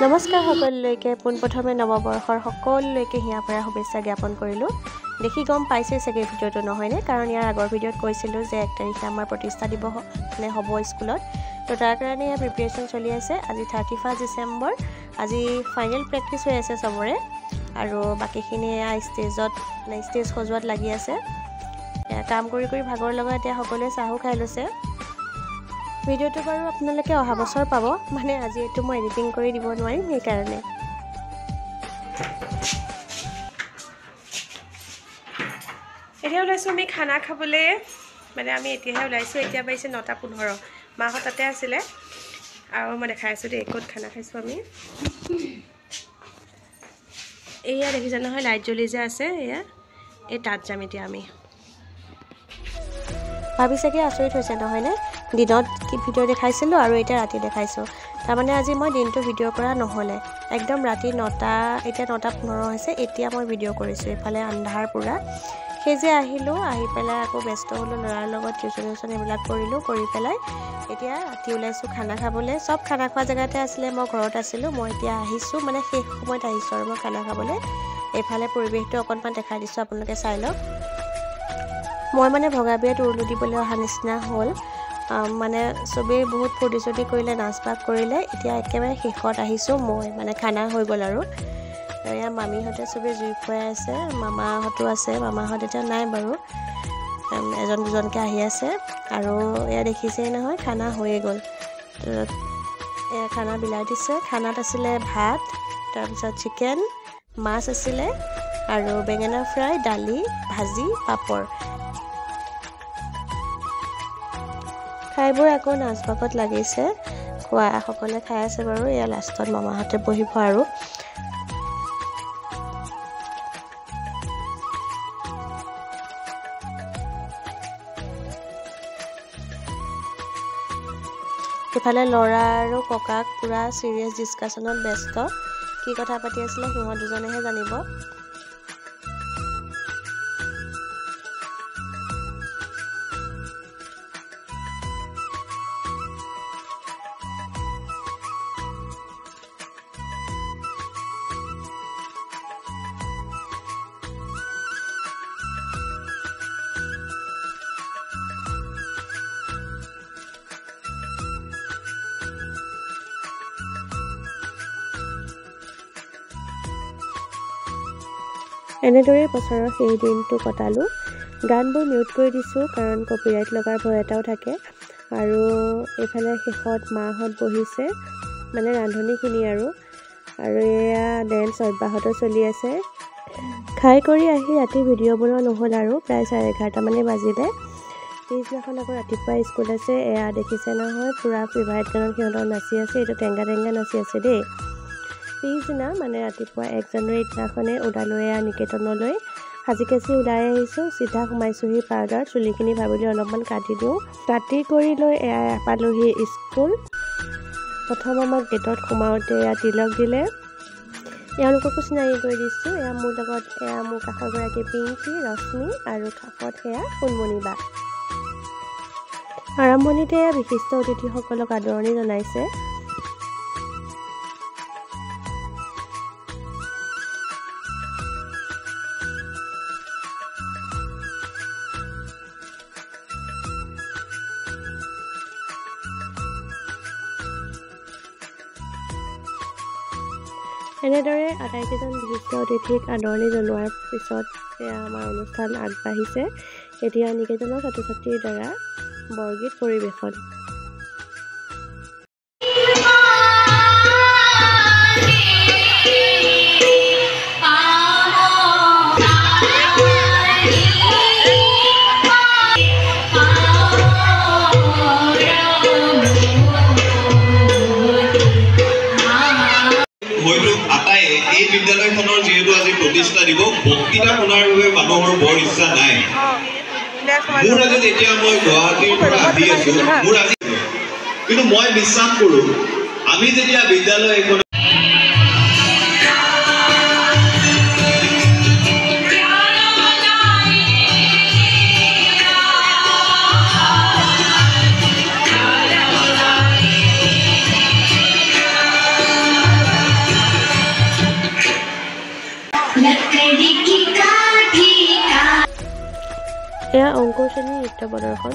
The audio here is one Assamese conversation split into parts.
নমস্কাৰ সকলোলৈকে পোনপ্ৰথমে নৱবৰ্ষৰ সকলোলৈকে হিয়াপৰা শুভেচ্ছা জ্ঞাপন কৰিলোঁ। দেখি গম পাইছে চাগে ভিডিঅ'টো নহয়নে, কাৰণ ইয়াৰ আগৰ ভিডিঅ'ত কৈছিলোঁ যে 1 তাৰিখে আমাৰ প্ৰতিষ্ঠা দিৱস হ'ব স্কুলত। তো তাৰ কাৰণে ইয়াৰ প্ৰিপেৰেশ্যন চলি আছে। আজি 31 ডিচেম্বৰ, আজি ফাইনেল প্ৰেক্টিছ হৈ আছে চবৰে, আৰু বাকীখিনি ষ্টেজ সজোৱাত লাগি আছে। কাম কৰি ভাগৰ লগা এতিয়া সকলোৱে চাহো খাই লৈছে। ভিডিঅ'টো বাৰু আপোনালোকে অহা বছৰ পাব, মানে আজি এইটো মই এডিটিং কৰি দিব নোৱাৰিম সেইকাৰণে। এতিয়া ওলাইছোঁ আমি খানা খাবলৈ, মানে আমি এতিয়াহে ওলাইছোঁ। এতিয়া পাইছে 9:15। মাহঁত তাতে আছিলে, আৰু মই দেখাই আছোঁ দেই ক'ত খানা খাইছোঁ আমি। এয়া দেখিছে নহয় লাইট জ্বলি যে আছে, এয়া এই তাত যাম এতিয়া আমি। ভাবি চাগে আচৰিত হৈছে নহয়নে, দিনত কি ভিডিঅ' দেখাইছিলোঁ আৰু এতিয়া ৰাতি দেখাইছোঁ। তাৰমানে আজি মই দিনটো ভিডিঅ' কৰা নহ'লে, একদম ৰাতি 9টা, এতিয়া 9:15 হৈছে, এতিয়া মই ভিডিঅ' কৰিছোঁ। এইফালে আন্ধাৰ পূৰা। সেই যে আহিলোঁ, আহি পেলাই আকৌ ব্যস্ত হ'লোঁ ল'ৰাৰ লগত, টিউশ্যন এইবিলাক কৰিলোঁ। কৰি পেলাই এতিয়া ৰাতি ওলাইছোঁ খানা খাবলৈ। চব খানা খোৱা জেগাতে আছিলে, মই ঘৰত আছিলোঁ। মই এতিয়া আহিছোঁ, মানে শেষ সময়ত আহিছোঁ আৰু মই খানা খাবলৈ। এইফালে পৰিৱেশটো অকণমান দেখাই দিছোঁ, আপোনালোকে চাই লওক। মই মানে ভগা বিয়াত উৰুলো দিবলৈ অহা নিচিনা হ'ল। মানে চবেই বহুত ফূৰ্তি কৰিলে, নাচ বাগ কৰিলে। এতিয়া একেবাৰে শেষত আহিছোঁ মই, মানে খানা হৈ গ'ল আৰু। এয়া মামীহঁতে চবেই জুই ফুৱাই আছে, মামাহঁতো আছে। মামাহঁত এতিয়া নাই বাৰু, এজন দুজনকৈ আহি আছে। আৰু এয়া দেখিছেই নহয়, খানা হৈয়ে গ'ল। এয়া খানা বিলাই দিছে। খানাত আছিলে ভাত, তাৰপিছত চিকেন, মাছ আছিলে, আৰু বেঙেনা ফ্ৰাই, দালি, ভাজি, পাপৰ। খাইবোৰ আকৌ নাচ বাগত লাগিছে, সকলোৱে খাই আছে বাৰু। এয়া লাষ্টত মামাহঁতে বহিব আৰু। ইফালে ল'ৰা আৰু ককাক পুৰা চিৰিয়াছ ডিছকাশ্যনত ব্যস্ত। কি কথা পাতি আছিলে সিহঁত দুজনেহে জানিব। এনেদৰেই বছৰৰ সেই দিনটো কটালোঁ। গানবোৰ মিউট কৰি দিছোঁ, কাৰণ কপিৰাইট লগাৰ ভয় এটাও থাকে। আৰু এইফালে শেষত মাহঁত বহিছে, মানে ৰান্ধনিখিনি আৰু এয়া ডেন্স অব্যাহত চলি আছে। খাই কৰি আহি ৰাতি ভিডিঅ' বনোৱা নহ'ল আৰু, প্ৰায় 11:30 মানে বাজিলে। পিছদিনাখন আকৌ ৰাতিপুৱা স্কুল আছে। এয়া দেখিছে নহয়, পূৰা ফেভাৰেট গানত সিহঁতৰ নাচি আছে। এইটো টেংগা নাচি আছে দেই। পিছদিনা মানে ৰাতিপুৱা 1 জানুৱাৰী দিনাখনে ওলালোঁ এয়া নিকেতনলৈ। সাজি কাচি ওলাই আহিছোঁ, চিধা সোমাইছোঁহি পাৰ্লাৰ। চুলিখিনি ভাবিলোঁ অলপমান কাটি দিওঁ। কাটি কৰি লৈ এয়া পালোহি স্কুল। প্ৰথম আমাক গেটত সোমাওঁতে এয়া তিলক দিলে, এওঁলোককো চিনাকি কৰি দিছোঁ। এয়া মোৰ লগত, এয়া মোৰ কাষৰগৰাকী পিংকি, ৰশ্মি, আৰু কাষত সেয়া সোণমণি বা। আৰম্ভণিতে এয়া বিশিষ্ট অতিথিসকলক আদৰণি জনাইছে। এনেদৰে আটাইকেইজন বিশিষ্ট অতিথিক আদৰণি জনোৱাৰ পিছত আমাৰ অনুষ্ঠান আগবাঢ়িছে। এতিয়া নিকেতনৰ ছাত্ৰ ছাত্ৰীৰ দ্বাৰা বৰগীত পৰিৱেশন। এই বিদ্যালয়খনৰ যিহেতু আজি প্ৰতিষ্ঠা দিব, বক্তৃতা শুনাৰ বাবে মানুহৰ বৰ ইচ্ছা নাই। মোৰ আজি যেতিয়া মই গুৱাহাটীৰ পৰা আহি আছো, মোৰ আজি কিন্তু মই বিশ্বাস কৰোঁ, আমি যেতিয়া বিদ্যালয় এখন এয়া অংকুৰ শ্ৰেণীৰ নৃত্য প্ৰদৰ্শন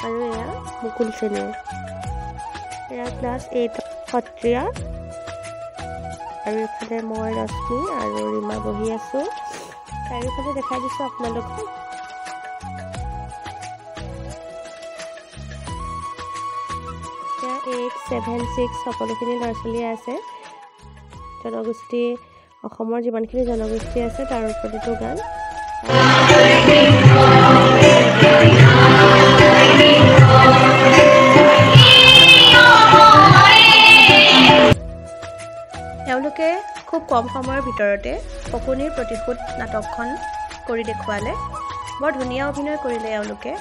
আৰু এয়া মুকুল শ্ৰেণীৰ এয়া ক্লাছ 8 সত্ৰীয়া আৰু এফালে মই ৰশ্মি আৰু ৰীমা বহি আছো চাৰিওফালে দেখাই দিছো আপোনালোকক এয়া 8, 7, 6 সকলোখিনি ল'ৰা ছোৱালী আছে জনগোষ্ঠী অসমৰ যিমানখিনি জনগোষ্ঠী আছে তাৰ ওপৰতো গান তেওঁলোকে খুব কম সময়ৰ ভিতৰতে ফকুনিৰ প্ৰতিশোধ নাটকখন কৰি দেখুৱালে বৰ ধুনীয়া অভিনয় কৰিলে তেওঁলোকে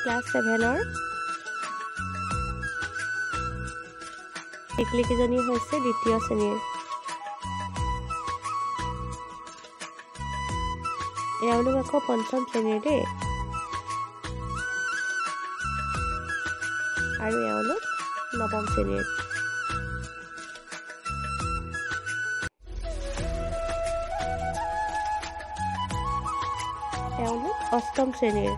ক্লাছ 7ৰ টিকলিকেইজনী হৈছে দ্বিতীয় শ্ৰেণীৰ এওঁলোক আকৌ পঞ্চম শ্ৰেণীৰ দেই আৰু এওঁলোক নৱম শ্ৰেণীৰ এওঁলোক অষ্টম শ্ৰেণীৰ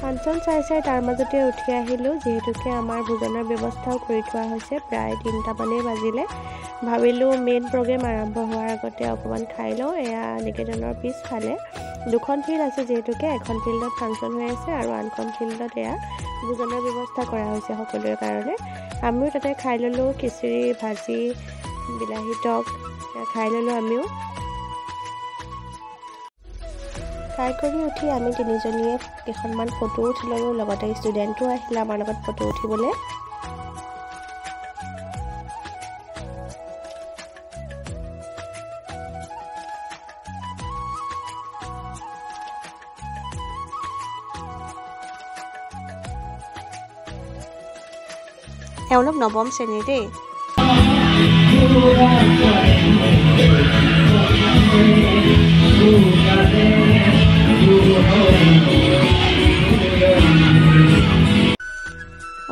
ফাংচন চাই তাৰ মাজতে উঠি আহিলোঁ যিহেতুকে আমাৰ ভোজনৰ ব্যৱস্থাও কৰি থোৱা হৈছে প্ৰায় 3টামানেই বাজিলে ভাবিলোঁ মেইন প্ৰগ্ৰেম আৰম্ভ হোৱাৰ আগতে অকণমান খাই লওঁ এয়া নিকেতনৰ পিছফালে দুখন ফিল্ড আছে যিহেতুকে এখন ফিল্ডত ফাংচন হৈ আছে আৰু আনখন ফিল্ডত এয়া ভোজনৰ ব্যৱস্থা কৰা হৈছে সকলোৰে কাৰণে আমিও তাতে খাই ল'লোঁ খিচিৰি ভাজি বিলাহী টক খাই ল'লোঁ আমিও খাই কৰি উঠি আমি তিনিজনীয়ে কেইখনমান ফটো উঠি ল'লোঁ লগতে ষ্টুডেণ্টো আহিলে আমাৰ লগত ফটো উঠিবলৈ এওঁলোক নৱম শ্ৰেণীৰ দেই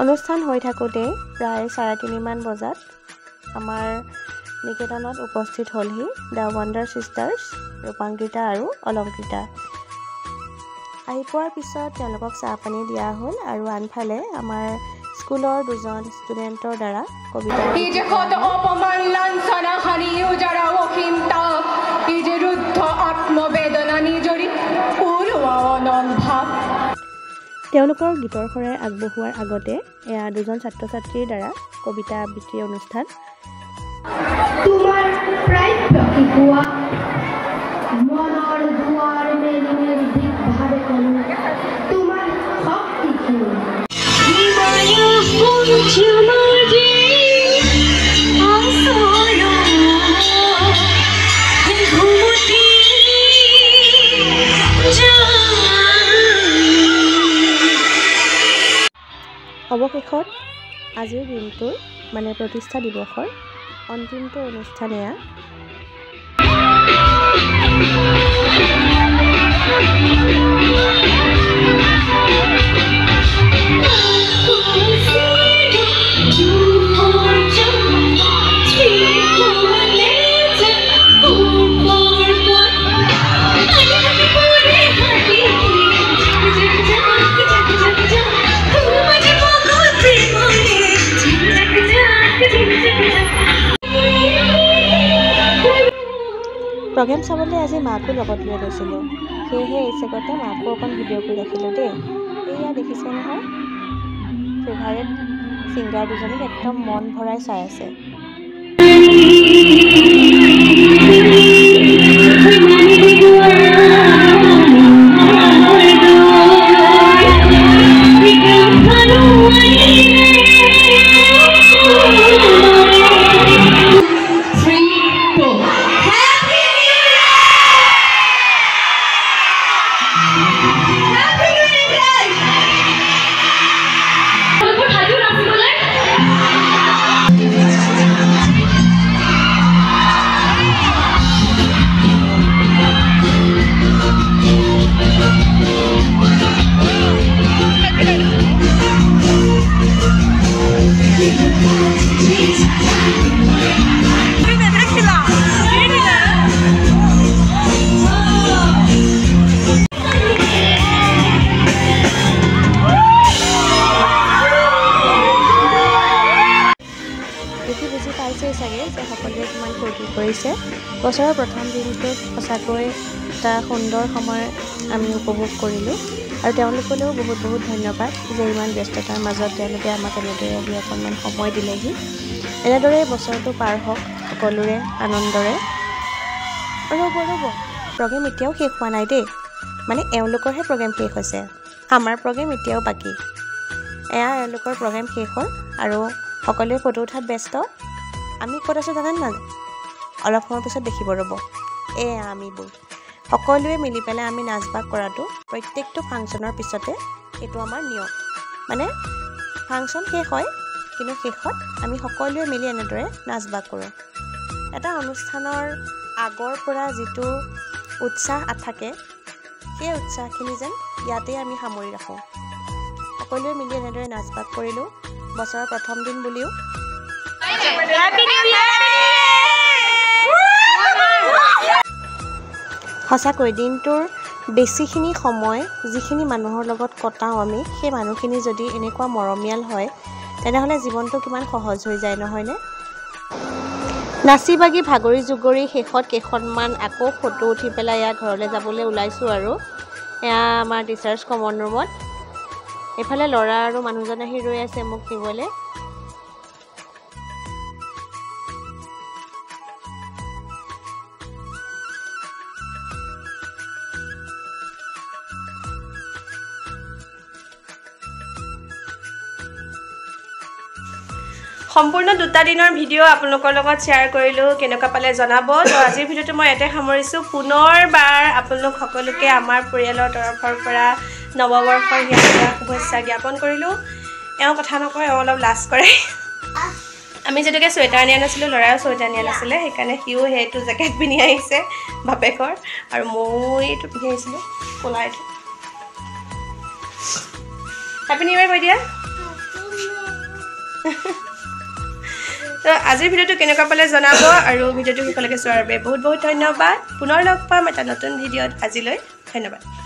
অনুষ্ঠান হৈ থাকোঁতে প্ৰায় 3:30মান বজাত আমাৰ নিকেতনত উপস্থিত হ'লহি দ্য ৱাণ্ডাৰ চিষ্টাৰ্ছ ৰূপাংকিতা আৰু অলংকৃতা আহি পোৱাৰ পিছত তেওঁলোকক চাহ পানী দিয়া হ'ল আৰু আনফালে আমাৰ স্কুলৰ দুজন ষ্টুডেণ্টৰ দ্বাৰা কবিতা তেওঁলোকৰ গীতৰ শৰাই আগবঢ়োৱাৰ আগতে এয়া দুজন ছাত্ৰ ছাত্ৰীৰ দ্বাৰা কবিতা আবৃত্তি অনুষ্ঠান অৱশেষত আজিৰ দিনটোৰ মানে প্ৰতিষ্ঠা দিৱসৰ অন্তিমটো অনুষ্ঠান এয়া প্ৰগ্ৰেম চাবলৈ আজি মাকো লগত লৈ গৈছিলোঁ সেয়েহে এই চেগতে মাকো অকণ ভিডিঅ' কৰি ৰাখিলোঁ দেই এয়া দেখিছে নহয় ফেভাৰেট ছিংগাৰ দুজনীক একদম মন ভৰাই চাই আছে চাগে যে সকলোৱে কিমান ফূৰ্তি কৰিছে বছৰৰ প্ৰথম দিনটোত সঁচাকৈ এটা সুন্দৰ সময় আমি উপভোগ কৰিলোঁ আৰু তেওঁলোকলৈও বহুত বহুত ধন্যবাদ যে ইমান ব্যস্ততাৰ মাজত তেওঁলোকে আমাক এনেদৰে আহি অকণমান সময় দিলেহি এনেদৰে বছৰটো পাৰ হওক সকলোৰে আনন্দৰে ৰ'ব প্ৰগ্ৰেম এতিয়াও শেষ হোৱা নাই দেই মানে এওঁলোকৰহে প্ৰগ্ৰেম শেষ হৈছে আমাৰ প্ৰগ্ৰেম এতিয়াও বাকী এয়া এওঁলোকৰ প্ৰগ্ৰেম শেষ হ'ল আৰু সকলোৱে ফটো উঠাত ব্যস্ত আমি ক'ত আছোঁ জানেন নাজানে অলপ সময়ৰ পিছত দেখিব ৰ'ব এয়া আমিবোৰ সকলোৱে মিলি পেলাই আমি নাচ বাগ কৰাটো প্ৰত্যেকটো ফাংচনৰ পিছতে এইটো আমাৰ নিয়ম মানে ফাংচন শেষ হয় কিন্তু শেষত আমি সকলোৱে মিলি এনেদৰে নাচ বাগ কৰোঁ এটা অনুষ্ঠানৰ আগৰ পৰা যিটো উৎসাহ থাকে সেই উৎসাহখিনি যেন ইয়াতে আমি সামৰি ৰাখোঁ সকলোৱে মিলি এনেদৰে নাচ বাগ কৰিলোঁ বছৰৰ প্ৰথম দিন বুলিও সঁচাকৈ দিনটোৰ বেছিখিনি সময় যিখিনি মানুহৰ লগত কটাওঁ আমি সেই মানুহখিনি যদি এনেকুৱা মৰমীয়াল হয় তেনেহ'লে জীৱনটো কিমান সহজ হৈ যায় নহয়নে নাচি বাগি ভাগৰি জুগৰি শেষত কেইখনমান আকৌ ফটো উঠি পেলাই ইয়াৰ ঘৰলৈ যাবলৈ ওলাইছোঁ আৰু এয়া আমাৰ টিচাৰ্ছ কমন ৰুমত এইফালে ল'ৰা আৰু মানুহজন আহি ৰৈ আছে মোক নিবলৈ সম্পূৰ্ণ 2টা দিনৰ ভিডিঅ' আপোনালোকৰ লগত শ্বেয়াৰ কৰিলোঁ কেনেকুৱা পালে জনাব তো আজিৰ ভিডিঅ'টো মই ইয়াতে সামৰিছোঁ পুনৰবাৰ আপোনালোক সকলোকে আমাৰ পৰিয়ালৰ তৰফৰ পৰা নৱবৰ্ষৰ শুভেচ্ছা জ্ঞাপন কৰিলোঁ এওঁ কথা নকয় এওঁ অলপ লাজ কৰে আমি যেনেকৈ চুৱেটাৰ নিয়া নাছিলোঁ ল'ৰাও চুৱেটাৰ নিয়া নাছিলে সেইকাৰণে সিও সেইটো জেকেট পিন্ধি আহিছে বাপেকৰ আৰু মই এইটো পিন্ধি আহিছিলোঁ ক'লা এইটো হেপী নিউ ইয়েৰ কৈ দিয়া তো আজিৰ ভিডিঅ'টো কেনেকুৱা পালে জনাব আৰু ভিডিঅ'টো শেষলৈকে চোৱাৰ বাবে বহুত বহুত ধন্যবাদ পুনৰ লগ পাম এটা নতুন ভিডিঅ'ত আজিলৈ ধন্যবাদ